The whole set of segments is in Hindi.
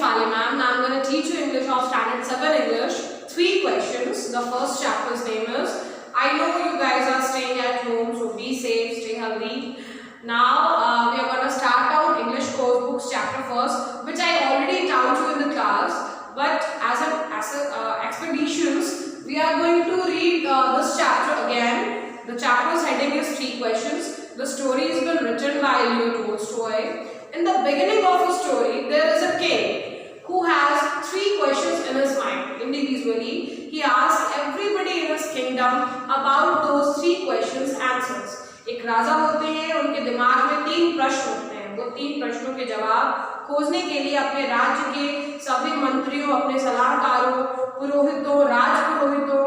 Shefali ma'am. Now I'm going to teach you English of Standard 7 English. 3 questions. The first chapter's name is, I know you guys are staying at home, so be safe, stay healthy. Now we are going to start out English course books chapter first, which I already taught you in the class. But as expeditions, we are going to read this chapter again. The chapter's heading is 3 questions. The story has been written by Leo Tolstoy. In the beginning of the story, there is a king who has 3 questions in his mind. Individually, he asks everybody in his kingdom about those 3 questions answers. एक राजा होते हैं, उनके दिमाग में 3 प्रश्न होते हैं. वो 3 प्रश्नों के जवाब खोजने के लिए अपने राज्य के सभी मंत्रियों, अपने सलाहकारों, पुरोहितों, राजपुरोहितों,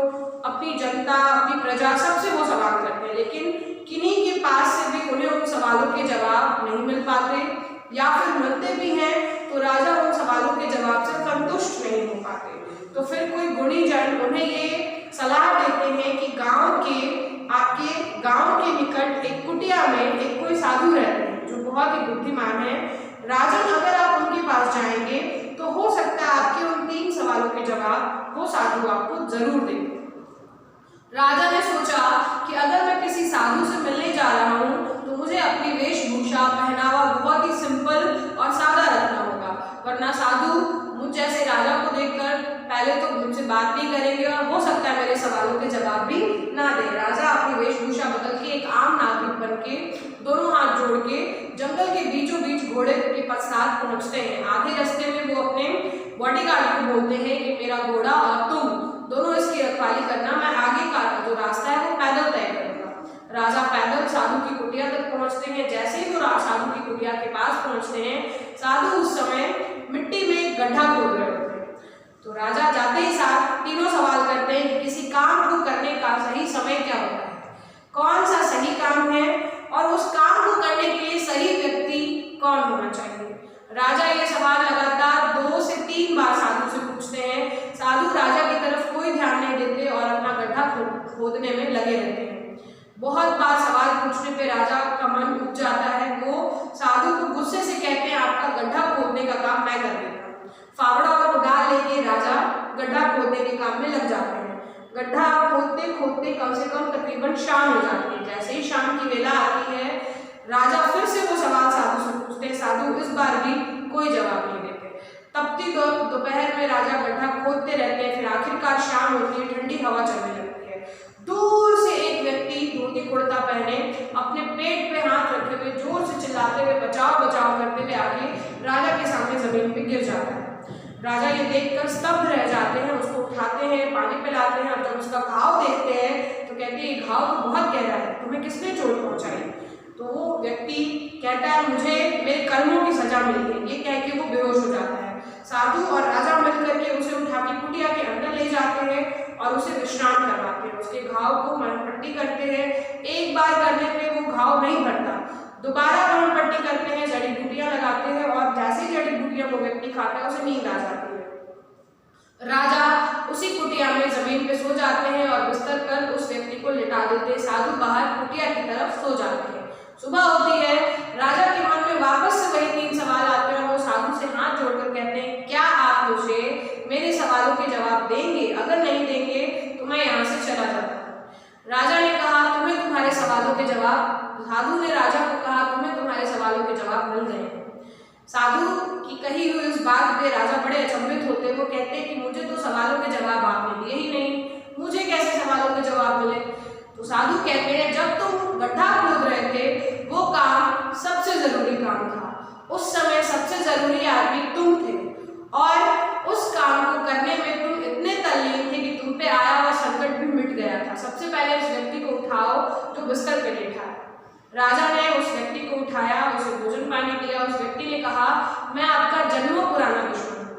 अपनी जनता, अपनी प्रजा, सबसे वो सवाल करते हैं. लेकिन किन्हीं के पास से भी उन्हें उन सवालों के जवाब नहीं मिल पाते, या फिर मिलते भी हैं तो राजा उन सवालों के जवाब से संतुष्ट नहीं हो पाते. तो फिर कोई गुणी जन उन्हें ये सलाह देते हैं कि आपके गांव के निकट एक कुटिया में एक कोई साधु रहते हैं जो बहुत ही बुद्धिमान है. राजन, अगर आप उनके पास जाएंगे तो हो सकता है आपके उन 3 सवालों के जवाब वो साधु आपको जरूर देंगे. राजा ने सोचा कि अगर मैं किसी साधु से मिलने जा रहा हूँ तो मुझे अपनी वेशभूषा, पहनावा बहुत ही सिंपल और सादा रखना होगा, वरना साधु मुझ जैसे राजा को देखकर पहले तो मुझसे बात नहीं करेंगे और हो सकता है मेरे सवालों के जवाब भी ना दें. राजा अपनी वेशभूषा बदल के एक आम नागरिक बन के दोनों हाथ जोड़ के जंगल के बीचों बीच घोड़े के पश्चात पहुंचते हैं. आधे रास्ते में वो अपने बॉडीगार्ड को बोलते हैं कि मेरा घोड़ा और तुम दोनों इसकी रखवाली करना, मैं आगे का जो रास्ता है वो पैदल तय करूंगा. राजा पैदल साधु की कुटिया तक पहुंचते हैं. जैसे ही वो साधु की कुटिया के पास पहुंचते हैं, साधु उस समय मिट्टी में एक गड्ढा खोद रहे होते हैं. तो राजा जाते ही साथ तीनों सवाल करते हैं कि किसी काम को करने का सही समय क्या होता है, कौन सा सही काम है और उस काम को करने के लिए सही व्यक्ति कौन होना चाहिए. राजा ये सवाल लगातार 2 से 3 बार साधु से पूछते हैं. साधु राजा की तरफ कोई ध्यान नहीं देते और अपना गड्ढा खोदने में लगे रहते हैं. बहुत बार सवाल पूछने पे राजा का मन उठ जाता है. वो साधु को गुस्से से कहते हैं, आपका गड्ढा खोदने का काम मैं कर देता हूँ. फावड़ा और कुदाल लेके राजा गड्ढा खोदने के काम में लग जाते हैं. गड्ढा खोदते खोदते कम से कम तकरीबन शाम हो जाती है. जैसे ही शाम की वेला आती है, राजा फिर से वो सवाल साधु से पूछते हैं. साधु इस बार भी कोई जवाब नहीं देते. तपती दोपहर में राजा गड्ढा खोदते रहते हैं. फिर आखिरकार शाम होती है, ठंडी हवा चलने लगती है. दूर से एक व्यक्ति धोती कुर्ता पहने अपने पेट पे हाथ रखे हुए जोर से चिल्लाते हुए बचाओ बचाओ करते हुए आके राजा के सामने जमीन पे गिर जाता है. राजा ये देखकर स्तब्ध रह जाते हैं. उसको उठाते हैं, पानी पिलाते हैं और जब उसका घाव देखते हैं तो कहते हैं ये घाव तो बहुत गहरा है, तुम्हें किसने चोट पहुंचाई. तो वो व्यक्ति कहता है मुझे मेरे कर्मों की सजा मिली है. ये कह के वो बेहोश हो जाता है. साधु और राजा मिलकर के उसे उठा के कुटिया के अंदर ले जाते हैं और उसे विश्राम करवाते हैं. उसके घाव को मरहमपट्टी करते हैं. एक बार करने पे वो घाव नहीं भरता, दोबारा मरहमपट्टी करते हैं, जड़ी बूटियां लगाते हैं और जैसे ही जड़ी बूटियां वो व्यक्ति खाता है उसे नींद आ जाती है. राजा उसी कुटिया में जमीन पे सो जाते हैं और बिस्तर पर उस व्यक्ति को लिटा देते हैं. साधु बाहर कुटिया की तरफ सो जाते हैं. सुबह होती है. राजा के मन में वापस से वही 3 सवाल आते हैं और वो साधु से हाथ जोड़कर कहते हैं, क्या आप मुझे मेरे सवालों के जवाब देंगे? अगर नहीं देंगे तो मैं यहाँ से चला जाता हूँ. राजा ने कहा तुम्हें तुम्हारे सवालों के जवाब, साधु ने राजा को कहा तुम्हें तुम्हारे सवालों के जवाब मिल गए हैं. साधु की कही हुई उस बात पे राजा बड़े अचंभित होते. वो कहते हैं कि मुझे तो सवालों के जवाब आपने दिए ही नहीं, मुझे कैसे सवालों के जवाब मिले. तो साधु कहते हैं जब तुम गड्ढा खोद रहे थे वो काम सबसे जरूरी काम था. उस समय सबसे जरूरी आदमी तुम थे और उस काम को करने में तुम इतने तल्लीन थे कि तुम पे आया हुआ संकट भी मिट गया था. सबसे पहले उस व्यक्ति को उठाओ जो बिस्तर पे लेटा है. राजा ने उस व्यक्ति को उठाया, उसे भोजन पानी दिया. उस व्यक्ति ने कहा मैं आपका जन्मों पुराना दुश्मन हूँ.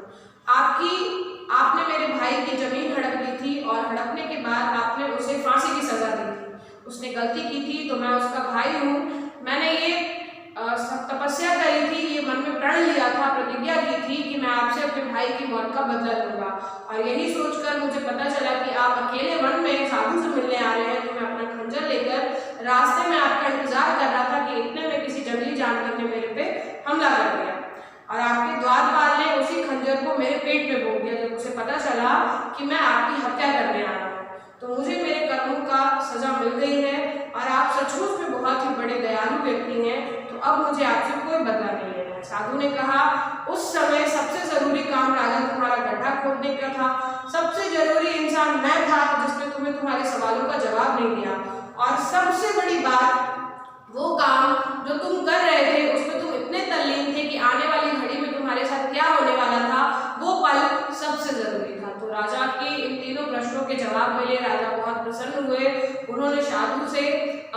आपने मेरे भाई की जमीन हड़प ली थी और हड़पने के बाद आपने उसे फांसी की सजा दी थी. उसने गलती की थी तो मैं उसका भाई हूँ. मैंने ये तपस्या करी थी, ये मन में प्रण लिया था, प्रतिज्ञा की थी कि मैं आपसे अपने भाई की मौत का बदला लूंगा. और यही सोचकर मुझे पता चला कि आप अकेले वन में साधु से मिलने आ रहे हैं तो मैं अपना खंजर लेकर रास्ते में आपका इंतजार कर रहा था कि इतने में किसी जंगली जानवर ने मेरे पे हमला कर दिया और आपके द्वारपाल ने उसी खंजर मेरे पेट में बोल दिया जब उसे पता चला कि मैं आपकी हत्या करने आया हूँ। तो मुझे मेरे कर्मों का सजा मिल गई है और आप सचमुच में बहुत ही बड़े दयालु व्यक्ति हैं, तो अब मुझे आपसे कोई बदला नहीं लेना है। साधु ने कहा, उस समय सबसे जरूरी काम राजा तुम्हारा गड्ढा खोदने का था। सबसे जरूरी इंसान मैं था जिसने तुम्हें तुम्हारे सवालों का जवाब नहीं दिया, और सबसे बड़ी बात वो काम जो तुम कर रहे थे उसमें तुम इतने तल्लीन थे कि आने वाली घड़ी में तुम्हारे साथ क्या होने वाला था वो पल सबसे जरूरी था। तो राजा के इन तीनों प्रश्नों के जवाब मिले, राजा बहुत प्रसन्न हुए। उन्होंने साधु से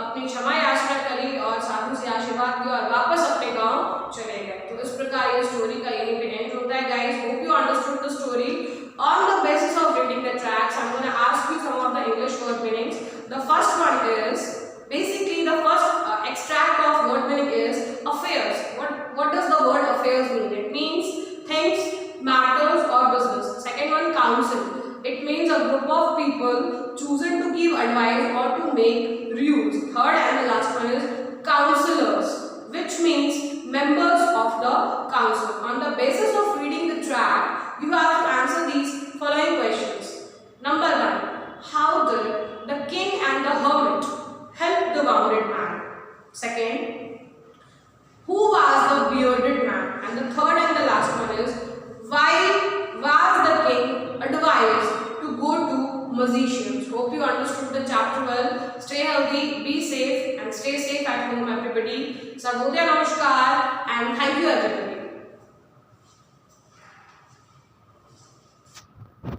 अपनी क्षमा याचना करी और साधु से आशीर्वाद दिया और वापस अपने गांव चले गए। तो इस प्रकार ये स्टोरी का यहीं पे एंड होता है। Guys, hope you understood the story. On the basis of reading the tracks, I'm going to ask you some of the English word meanings. The first one is, basically the first extract of word meaning is affairs. What does the word affairs mean? It means things, matters or business. Second one, council. It means a group of people chosen to give advice or to make rules. Third and the last one is councillors, which means members of the council. On the basis of reading the track, you have to answer these following questions. Number 1, how did the king and the hermit help the wounded man? Second, who was the bearded man? And the third and the last one is, why was the king advised to go to musicians? Hope you understood the chapter well. Stay healthy, be safe and stay safe at home everybody. Sarvodaya Namaskar and thank you everybody.